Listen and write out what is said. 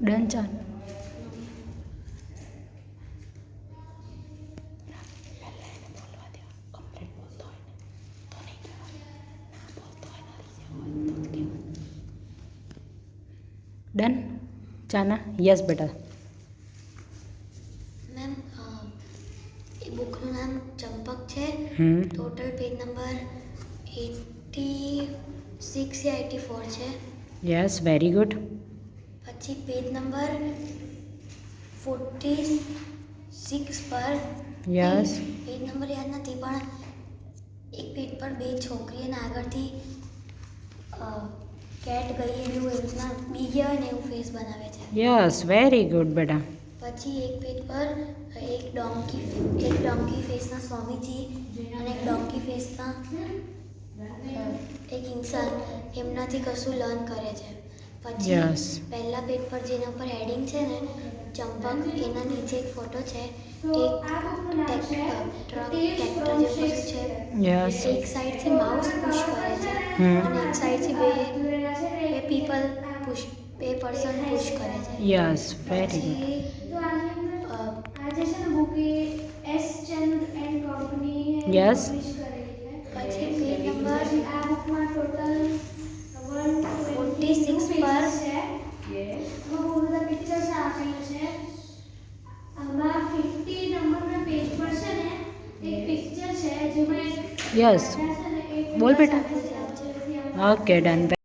Done ચાલ. Done ચાના yes બેટા. મેમ એ બુકનું નામ ચંપક છે. ટોટલ પેજ નંબર 86 યા 84 છે. Yes very good. પછી પેજ નંબર 46 પર યસ પેજ નંબર યાદ નથી પણ એક પેજ પર બે છોકરી અને આગળથી કેટ ગઈ એવું એવી રીતના બી ગયા હોય ને એવું ફેસ બનાવે છે. યસ વેરી ગુડ બેટા. પછી એક પેજ પર એક ડોંકી ફેસના સ્વામીજી અને એક ડોંકી ફેસના એક ઇન્સાન એમનાથી કશું લર્ન કરે છે. પછી યસ પહેલા પેજ પર જેના પર હેડિંગ છે ને ચંપક એના નીચે એક ફોટો છે. એક ટ્રેક્ટર જેવું કશું છે. યસ એક સાઈડથી માઉસ પુશ કરે છે અને એક સાઈડથી બે પર્સન પુશ કરે છે. Yes very good. યસ પછી પેજ નંબર 46 પર યસ બોલ બેટા. Okay done.